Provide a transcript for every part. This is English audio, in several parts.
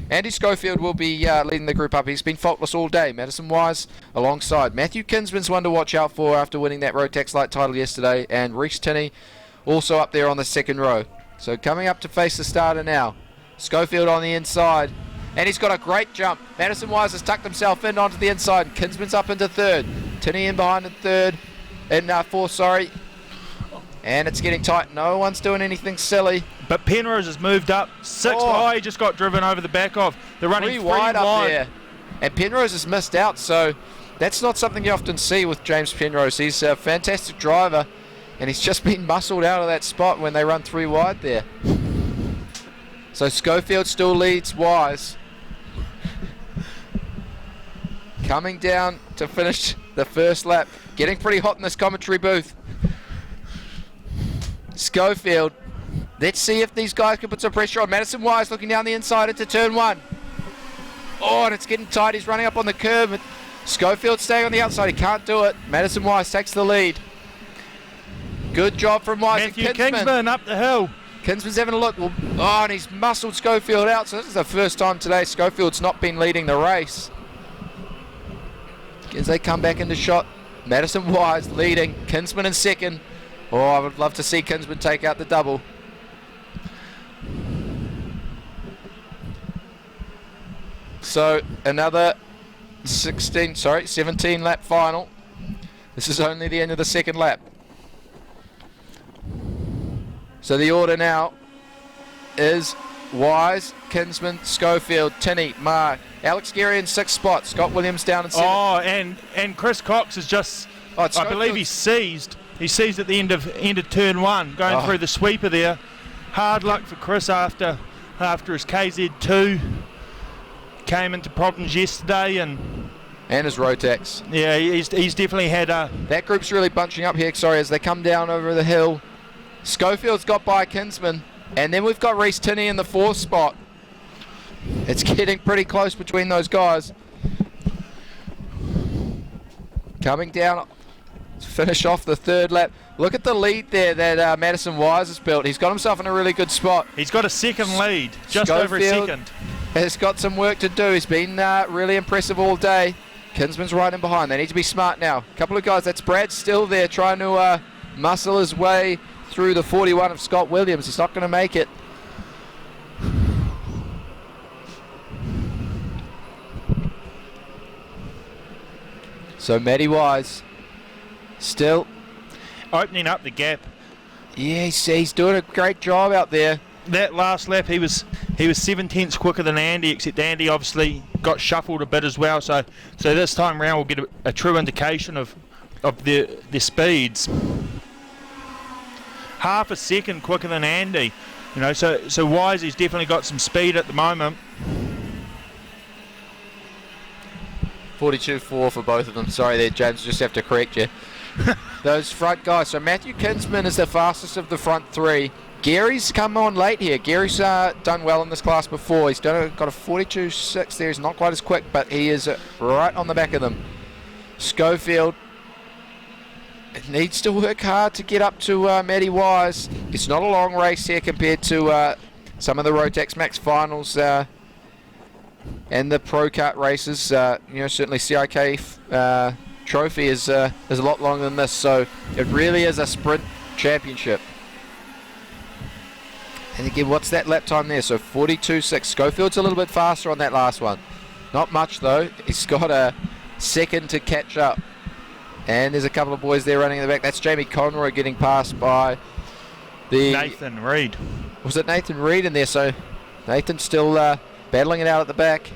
Andy Schofield will be leading the group up. He's been faultless all day. Madison Wise alongside. Matthew Kinsman's one to watch out for after winning that Rotax Light title yesterday. And Reece Tinney also up there on the second row. So coming up to face the starter now. Schofield on the inside. And he's got a great jump. Madison Wise has tucked himself in onto the inside. Kinsman's up into third. Tinney in behind in third. In fourth, sorry. And it's getting tight. No one's doing anything silly. But Penrose has moved up. Sixth. He just got driven over the back of. They're running three wide up there. And Penrose has missed out, so that's not something you often see with James Penrose. He's a fantastic driver, and he's just been muscled out of that spot when they run 3 wide there. So Schofield still leads Wise. Coming down to finish the first lap. Getting pretty hot in this commentary booth. Schofield. Let's see if these guys can put some pressure on. Madison Wise looking down the inside into turn 1. Oh, and it's getting tight. He's running up on the curb. Schofield staying on the outside. He can't do it. Madison Wise takes the lead. Good job from Wise. Matthew Kinsman up the hill. Kinsman's having a look. And he's muscled Schofield out. So this is the first time today Schofield's not been leading the race. As they come back into shot, Madison Wise leading, Kinsman in second. Oh, I would love to see Kinsman take out the double. So another 17 lap final. This is only the end of the second lap. So the order now is Wise, Kinsman, Schofield, Tinney, Marr, Alex Geary in 6th spot, Scott Williams down in 7th. Oh, and Chris Cox is just, I believe he's seized. He seized at the end of turn 1, going through the sweeper there. Hard luck for Chris after his KZ2 came into problems yesterday, and his Rotax. Yeah, he's definitely had a... That group's really bunching up here, as they come down over the hill. Schofield's got by Kinsman. And then we've got Reece Tinney in the 4th spot. It's getting pretty close between those guys. Coming down to finish off the 3rd lap. Look at the lead there that Madison Wise has built. He's got himself in a really good spot. He's got a second lead, just over a second. Has got some work to do. He's been really impressive all day. Kinsman's right in behind. They need to be smart now. A couple of guys. That's Brad still there trying to muscle his way through the 41 of Scott Williams. He's not going to make it. So Matty Wise still opening up the gap. Yeah, he's doing a great job out there. That last lap he was 7/10 quicker than Andy, except Andy obviously got shuffled a bit as well. So this time round we'll get a true indication of their speeds. Half a second quicker than Andy, so Wise has definitely got some speed at the moment. 42.4 for both of them. Sorry there, James, just have to correct you. Those front guys. So Matthew Kinsman is the fastest of the front 3. Gary's come on late here. Gary's done well in this class before. He's got a 42.6 there. He's not quite as quick, but he is right on the back of them. Schofield needs to work hard to get up to Matty Wise. It's not a long race here compared to some of the Rotax Max finals and the Pro Kart races. Certainly CIK Trophy is a lot longer than this, so it really is a sprint championship. And again, what's that lap time there? So 42.6. Schofield's a little bit faster on that last one. Not much though. He's got a second to catch up. And there's a couple of boys there running in the back. That's Jamie Conroy getting passed by Nathan Reid. Was it Nathan Reid in there? So Nathan's still battling it out at the back.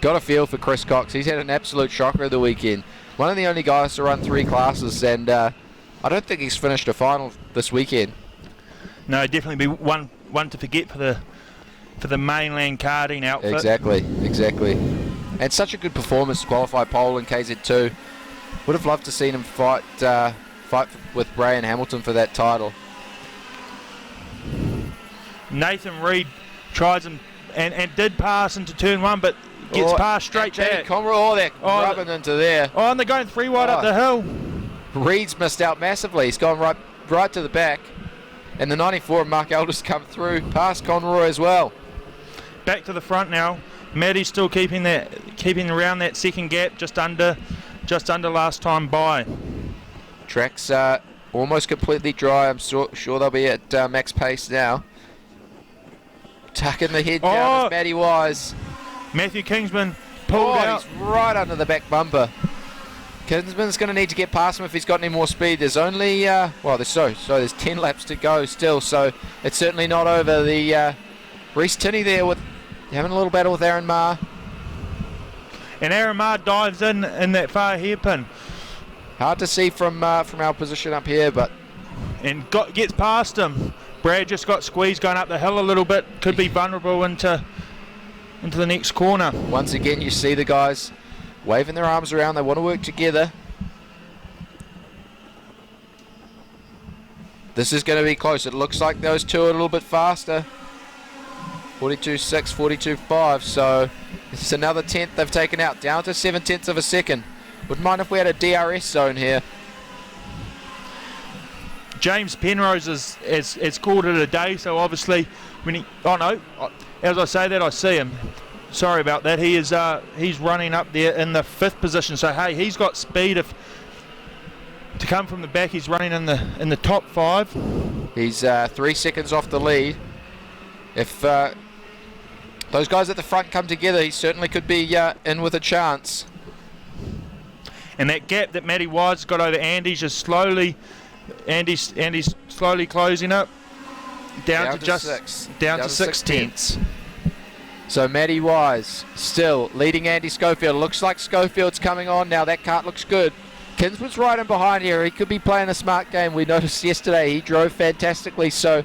Got a feel for Chris Cox. He's had an absolute shocker of the weekend. One of the only guys to run 3 classes, and I don't think he's finished a final this weekend. No, definitely be one to forget for the mainland karting outfit. Exactly. And such a good performance to qualify pole in KZ2. Would have loved to seen him fight with Brian Hamilton for that title. Nathan Reid tries him and did pass into turn 1, but gets past straight back. They're rubbing into there. Oh, and they're going 3 wide up the hill. Reid's missed out massively. He's gone right to the back. And the 94 of Mark Elders come through past Conroy as well. back to the front now. Maddie's still keeping around that second gap, just under last time by. Track's almost completely dry. I'm sure they'll be at max pace now. Tucking the head down is Matty Wise. Matthew Kingsman pulled out. He's right under the back bumper. Kingsman's going to need to get past him if he's got any more speed. There's only, there's 10 laps to go still, so it's certainly not over. The Reece Tinney there with having a little battle with Aaron Marr. And Aaron Marr dives in that far hairpin. Hard to see from our position up here, but... And gets past him. Brad just got squeezed going up the hill a little bit. Could be vulnerable into the next corner. Once again, you see the guys waving their arms around. They want to work together. This is going to be close. It looks like those two are a little bit faster. 42.6, 42.5. So it's another tenth they've taken out. Down to 7/10 of a second. Wouldn't mind if we had a DRS zone here. James Penrose has called it a day. So obviously, as I say that, I see him. Sorry about that. He's running up there in the 5th position. So hey, he's got speed. If to come from the back, he's running in the top 5. He's 3 seconds off the lead. If those guys at the front come together, he certainly could be in with a chance. And that gap that Matty Wise got over Andy's just slowly, Andy's slowly closing up down to 6 tenths. So Matty Wise still leading Andy Schofield. Looks like Schofield's coming on now. That kart looks good. Kinsman's right in behind here. He could be playing a smart game. We noticed yesterday he drove fantastically, so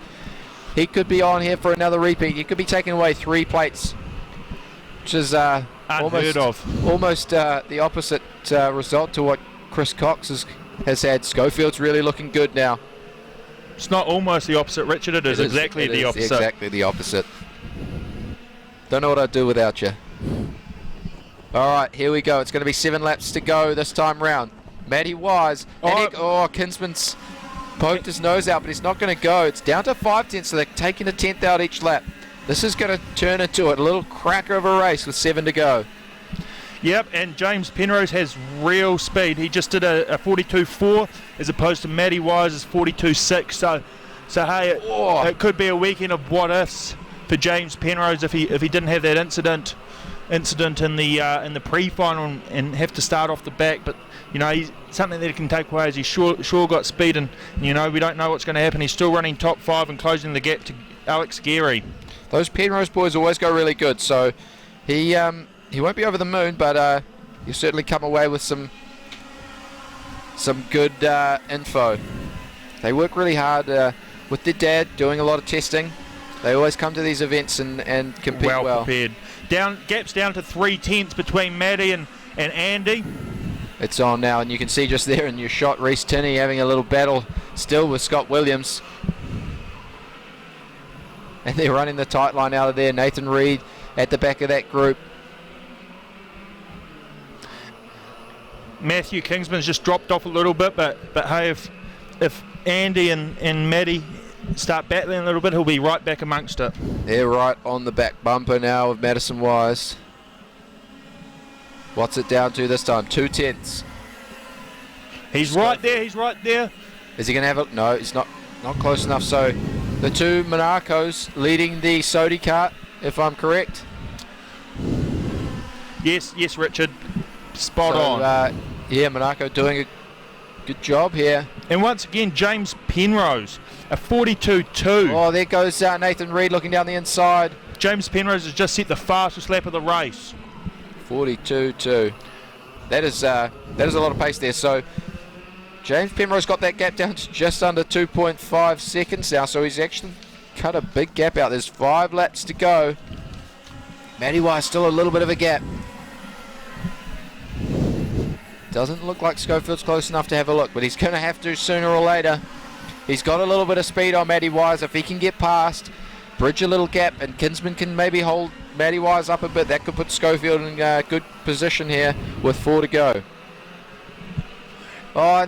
he could be on here for another repeat. He could be taking away 3 plates, which is unheard of. Almost the opposite result to what Chris Cox has had. Schofield's really looking good now. It's not almost the opposite, Richard. It is exactly the opposite. Exactly the opposite. Don't know what I'd do without you. All right, here we go. It's going to be 7 laps to go this time round. Matty Wise. Kinsman's poked his nose out, but he's not going to go. It's down to 5 tenths, so they're taking a 10th out each lap. This is going to turn into a little cracker of a race with 7 to go. Yep, and James Penrose has real speed. He just did a 42.4 as opposed to Matty Wise's 42.6. So hey, it could be a weekend of what ifs for James Penrose if he didn't have that incident in the pre-final and have to start off the back. But he's something that he can take away, as he's sure got speed, and we don't know what's going to happen. He's still running top 5 and closing the gap to Alex Geary. Those Penrose boys always go really good, so he won't be over the moon, but he'll certainly come away with some good info. They work really hard with their dad, doing a lot of testing. They always come to these events and compete well. Well prepared. Gaps down to 3 tenths between Matty and Andy. It's on now, and you can see just there in your shot, Reece Tinney having a little battle still with Scott Williams. And they're running the tight line out of there. Nathan Reid at the back of that group. Matthew Kingsman's just dropped off a little bit, but hey, if Andy and Matty start battling a little bit, he'll be right back amongst it. They're right on the back bumper now of Madison Wise. What's it down to this time? 2 tenths. He's right there. Is he going to have it? No, he's not close enough. So the 2 Monacos leading the Sodi kart, if I'm correct. Yes, Richard. Spot on. Monaco doing a good job here. And once again, James Penrose, a 42.2. Oh, there goes Nathan Reid looking down the inside. James Penrose has just set the fastest lap of the race. 42.2. That is a lot of pace there. So James Penrose got that gap down to just under 2.5 seconds now. So he's actually cut a big gap out. There's 5 laps to go. Matty Wise still a little bit of a gap. Doesn't look like Schofield's close enough to have a look, but he's going to have to sooner or later. He's got a little bit of speed on Matty Wise. If he can get past, bridge a little gap, and Kinsman can maybe hold Matty Wise up a bit, that could put Schofield in a good position here with 4 to go. Oh,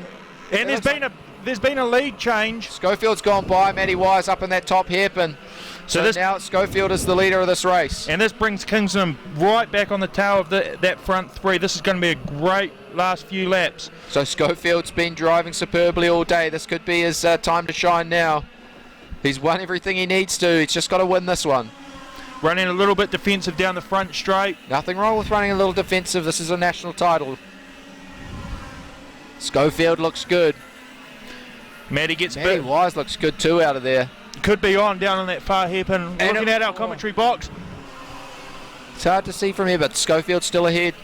and there's been a lead change. Schofield's gone by Matty Wise up in that top hairpin. So now Schofield is the leader of this race. And this brings Kingsman right back on the tail of that front three. This is going to be a great last few laps. So Schofield's been driving superbly all day. This could be his time to shine now. He's won everything he needs to. He's just got to win this one. Running a little bit defensive down the front straight. Nothing wrong with running a little defensive. This is a national title. Schofield looks good. Matty gets a Matty bit. Wise looks good too out of there. Could be on down that far hairpin. Looking at our commentary box. It's hard to see from here, but Schofield's still ahead.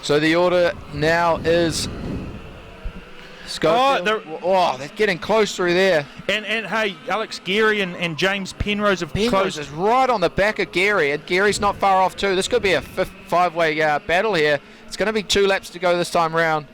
So the order now is Schofield. They're getting close through there. And hey, Alex Geary and James Penrose have Penrose closed. is right on the back of Geary, and Geary's not far off too. This could be a five-way battle here. It's going to be 2 laps to go this time round.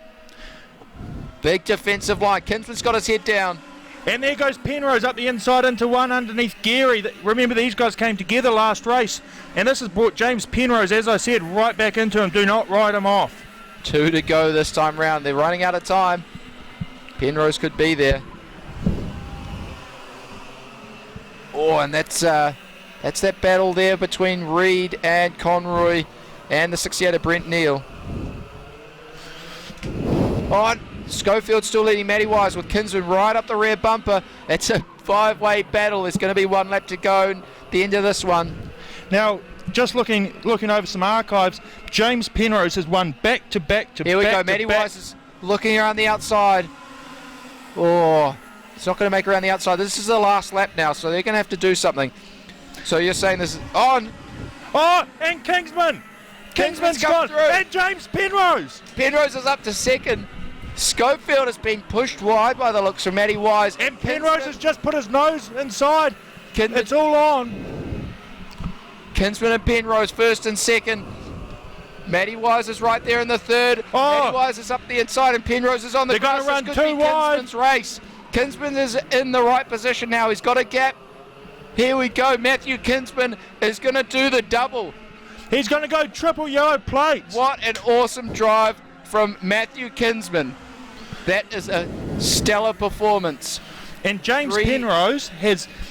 Big defensive line. Kinsman's got his head down. And there goes Penrose up the inside into one underneath Geary. Remember, these guys came together last race. And this has brought James Penrose, as I said, right back into him. Do not ride him off. 2 to go this time round. They're running out of time. Penrose could be there. Oh, and that's that battle there between Reed and Conroy and the 68 Brent Neal. Oh, Schofield's still leading Matty Wise with Kinsman right up the rear bumper. It's a 5-way battle. There's going to be 1 lap to go at the end of this one. Now, just looking over some archives, James Penrose has won back-to-back. Here we go. Matty Wise is looking around the outside. Oh, it's not going to make around the outside. This is the last lap now, so they're going to have to do something. So you're saying this is on. Oh, and Kingsman. Kingsman's gone. Through. And James Penrose. Penrose is up to second. Schofield has been pushed wide by the looks from Matty Wise. And Penrose has just put his nose inside. Kinsman, it's all on. Kinsman and Penrose first and second. Matty Wise is right there in the third. Oh. Matty Wise is up the inside and Penrose is on the grass. They're going to This run could too be wide. Kinsman's race. Kinsman is in the right position now. He's got a gap. Here we go. Matthew Kinsman is going to do the double. He's going to go triple yellow plates. What an awesome drive from Matthew Kinsman. That is a stellar performance. And James Penrose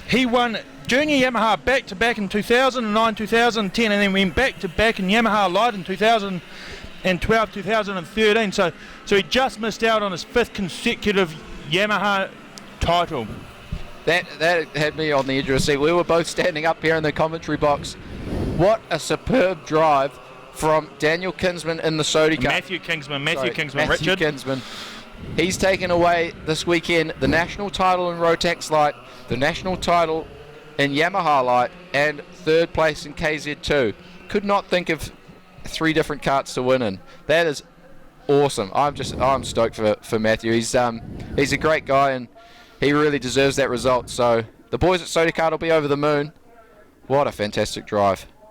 he won Junior Yamaha back-to-back in 2009, 2010, and then went back-to-back in Yamaha Light in 2012, 2013. So he just missed out on his 5th consecutive Yamaha title. That had me on the edge of a seat. We were both standing up here in the commentary box. What a superb drive from Daniel Kinsman in the Sodi car. Matthew Kinsman, Richard. Kinsman. He's taken away this weekend the national title in Rotax Light, the national title in Yamaha Light, and 3rd place in KZ2. Could not think of 3 different karts to win in. That is awesome. I'm stoked for Matthew. He's a great guy and he really deserves that result. So the boys at Sodi Kart will be over the moon. What a fantastic drive.